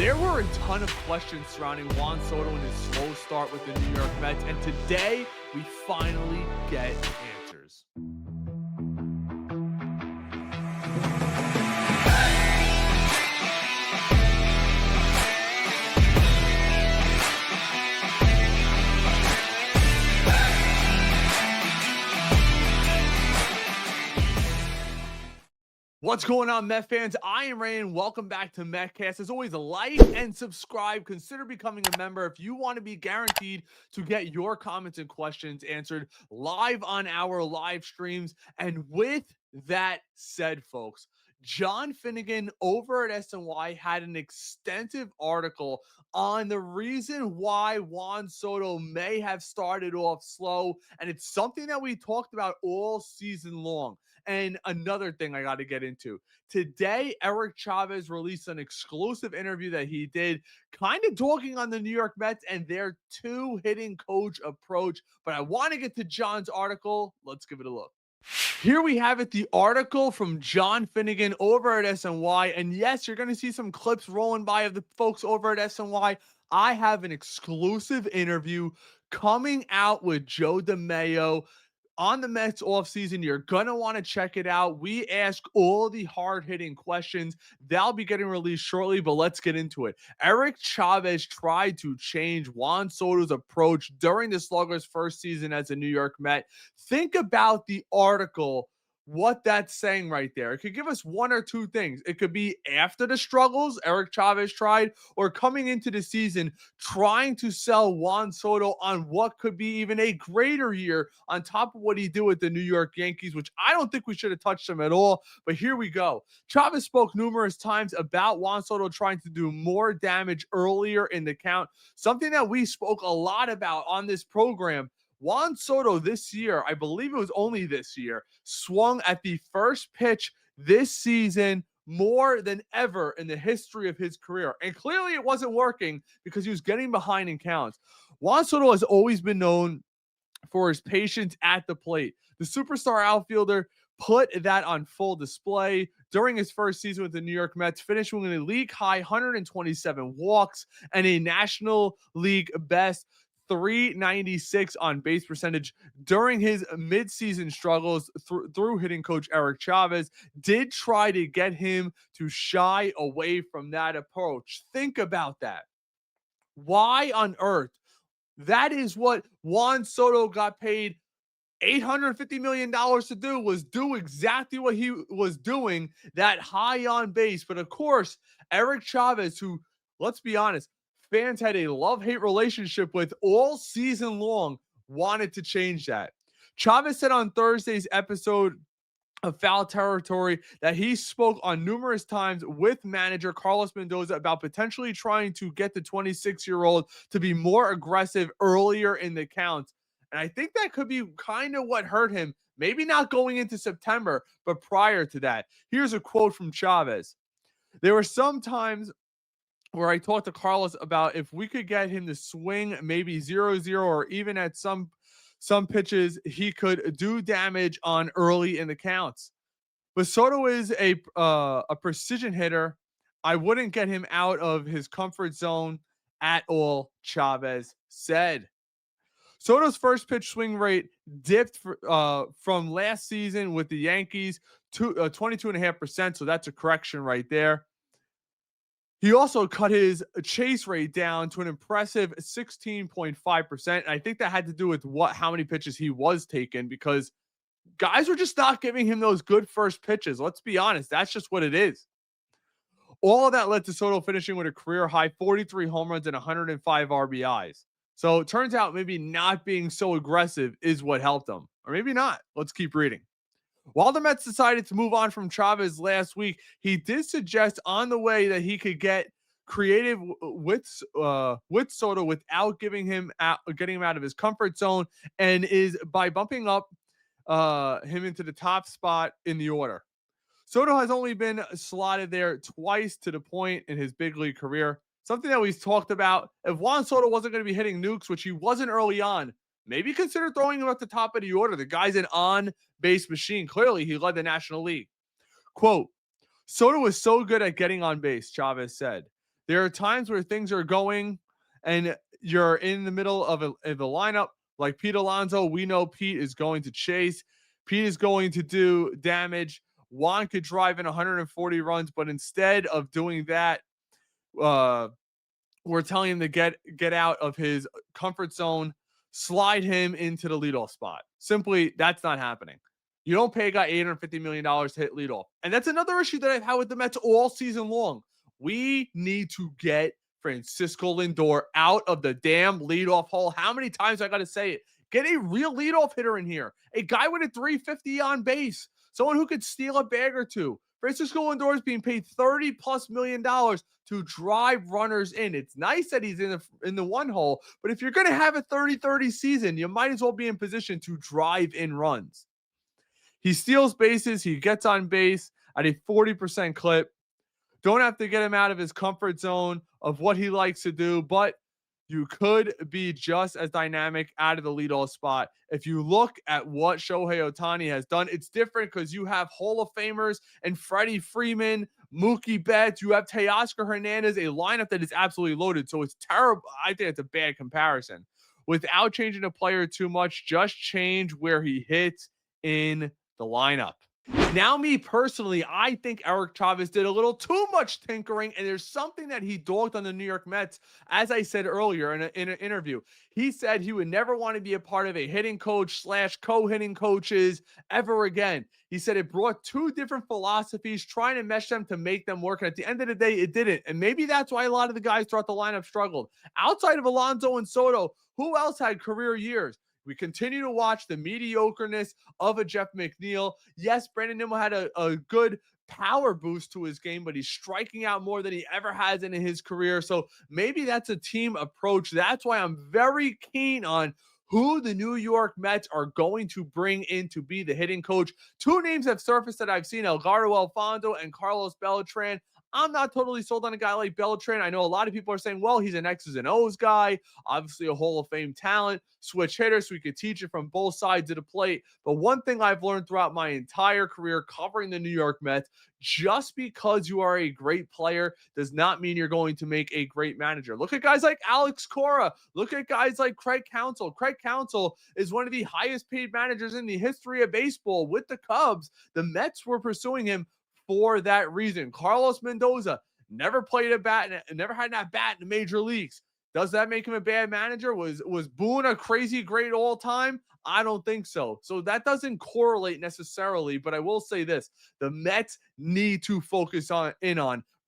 There were a ton of questions surrounding Juan Soto and his slow start with the New York Mets, and today we finally get answers. What's going on, Met fans? I am Ray, and welcome back to Metcast. As always, like and subscribe. Consider becoming a member if you want to be guaranteed to get your comments and questions answered live on our live streams. And with that said, folks, John Finnegan over at SNY had an extensive article on the reason why Juan Soto may have started off slow. And it's something that we talked about all season long. And another thing I got to get into today, Eric Chavez released an exclusive interview that he did, kind of talking on the New York Mets and their two hitting coach approach. But I want to get to John's article. Let's give it a look. Here we have it, the article from John Finnegan over at SNY. And yes, you're going to see some clips rolling by of the folks over at SNY. I have an exclusive interview coming out with Joe DeMayo on the Mets offseason. You're going to want to check it out. We ask all the hard-hitting questions. They'll be getting released shortly, but let's get into it. Eric Chavez tried to change Juan Soto's approach during the Slugger's first season as a New York Met. Think about the article, what that's saying right there. It could give us one or two things. It could be after the struggles Eric Chavez tried, or coming into the season trying to sell Juan Soto on what could be even a greater year on top of what he did with the New York Yankees, which I don't think we should have touched him at all. But here we go. Chavez spoke numerous times about Juan Soto trying to do more damage earlier in the count, something that we spoke a lot about on this program. Juan Soto this year, I believe it was only this year, swung at the first pitch this season more than ever in the history of his career. And clearly it wasn't working because he was getting behind in counts. Juan Soto has always been known for his patience at the plate. The superstar outfielder put that on full display during his first season with the New York Mets, finishing with a league-high 127 walks and a National League best 396 on base percentage during his midseason struggles through hitting coach Eric Chavez. Did try to get him to shy away from that approach. Think about that. Why on earth? That is what Juan Soto got paid $850 million to do, was do exactly what he was doing, that high on base. But of course, Eric Chavez, who, let's be honest, fans had a love-hate relationship with all season long, wanted to change that. Chavez said on Thursday's episode of Foul Territory that he spoke on numerous times with manager Carlos Mendoza about potentially trying to get the 26-year-old to be more aggressive earlier in the count. And I think that could be kind of what hurt him, maybe not going into September, but prior to that. Here's a quote from Chavez. There were some times where I talked to Carlos about if we could get him to swing maybe 0-0, or even at some pitches he could do damage on early in the counts. But Soto is a precision hitter. I wouldn't get him out of his comfort zone at all, Chavez said. Soto's first pitch swing rate dipped from last season with the Yankees to 22.5%. So that's a correction right there. He also cut his chase rate down to an impressive 16.5%. I think that had to do with how many pitches he was taking, because guys were just not giving him those good first pitches. Let's be honest. That's just what it is. All of that led to Soto finishing with a career high 43 home runs and 105 RBIs. So it turns out maybe not being so aggressive is what helped him. Or maybe not. Let's keep reading. While the Mets decided to move on from Chavez last week, he did suggest on the way that he could get creative with Soto without getting him out of his comfort zone, and is by bumping up him into the top spot in the order. Soto has only been slotted there twice to the point in his big league career. Something that we've talked about. If Juan Soto wasn't going to be hitting nukes, which he wasn't early on, maybe consider throwing him at the top of the order. The guy's an on-base machine. Clearly, he led the National League. Quote, Soto was so good at getting on base, Chavez said. There are times where things are going and you're in the middle of the lineup, like Pete Alonso. We know Pete is going to chase. Pete is going to do damage. Juan could drive in 140 runs, but instead of doing that, uh, we're telling him to get out of his comfort zone, slide him into the leadoff spot. Simply, that's not happening. You don't pay a guy $850 million to hit leadoff. And that's another issue that I've had with the Mets all season long. We need to get Francisco Lindor out of the damn leadoff hole. How many times I got to say it? Get a real leadoff hitter in here. A guy with a 350 on base. Someone who could steal a bag or two. Francisco Lindor is being paid $30+ million to drive runners in. It's nice that he's in the one hole, but if you're going to have a 30-30 season, you might as well be in position to drive in runs. He steals bases, he gets on base at a 40% clip. Don't have to get him out of his comfort zone of what he likes to do, but you could be just as dynamic out of the leadoff spot. If you look at what Shohei Ohtani has done, it's different because you have Hall of Famers and Freddie Freeman, Mookie Betts. You have Teoscar Hernandez, a lineup that is absolutely loaded. So it's terrible. I think it's a bad comparison. Without changing the player too much, just change where he hits in the lineup. Now, me personally, I think Eric Chavez did a little too much tinkering, and there's something that he dogged on the New York Mets. As I said earlier in an interview, he said he would never want to be a part of a hitting coach / co-hitting coaches ever again. He said it brought two different philosophies, trying to mesh them to make them work. And at the end of the day, it didn't. And maybe that's why a lot of the guys throughout the lineup struggled. Outside of Alonso and Soto, who else had career years? We continue to watch the mediocreness of a Jeff McNeil. Yes, Brandon Nimmo had a good power boost to his game, but he's striking out more than he ever has in his career. So maybe that's a team approach. That's why I'm very keen on who the New York Mets are going to bring in to be the hitting coach. Two names have surfaced that I've seen, Edgardo Alfonso and Carlos Beltran. I'm not totally sold on a guy like Beltran. I know a lot of people are saying, well, he's an X's and O's guy, obviously a Hall of Fame talent, switch hitter, so we could teach it from both sides of the plate. But one thing I've learned throughout my entire career covering the New York Mets, just because you are a great player does not mean you're going to make a great manager. Look at guys like Alex Cora. Look at guys like Craig Counsell. Craig Counsell is one of the highest paid managers in the history of baseball with the Cubs. The Mets were pursuing him for that reason. Carlos Mendoza never played a bat, never had that bat in the major leagues. Does that make him a bad manager? Was Boone a crazy great all time? I don't think so. So that doesn't correlate necessarily, but I will say this. The Mets need to focus on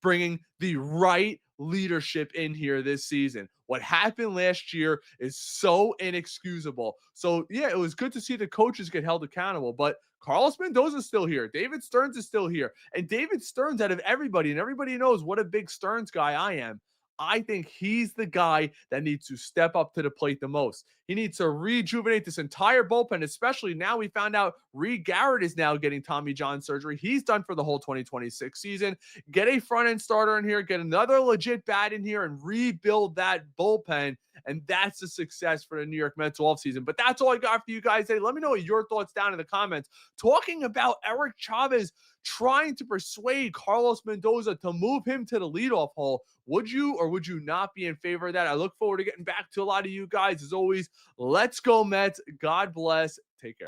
bringing the right leadership in here this season. What happened last year is so inexcusable. So yeah, it was good to see the coaches get held accountable, but Carlos Mendoza is still here. David Stearns is still here. And David Stearns, out of everybody, and everybody knows what a big Stearns guy I am, I think he's the guy that needs to step up to the plate the most. He needs to rejuvenate this entire bullpen, especially now we found out Reed Garrett is now getting Tommy John surgery. He's done for the whole 2026 season. Get a front-end starter in here, get another legit bat in here, and rebuild that bullpen. And that's a success for the New York Mets offseason. But that's all I got for you guys today. Let me know what your thoughts down in the comments. Talking about Eric Chavez trying to persuade Carlos Mendoza to move him to the leadoff hole. Would you or would you not be in favor of that? I look forward to getting back to a lot of you guys. As always, let's go Mets. God bless. Take care.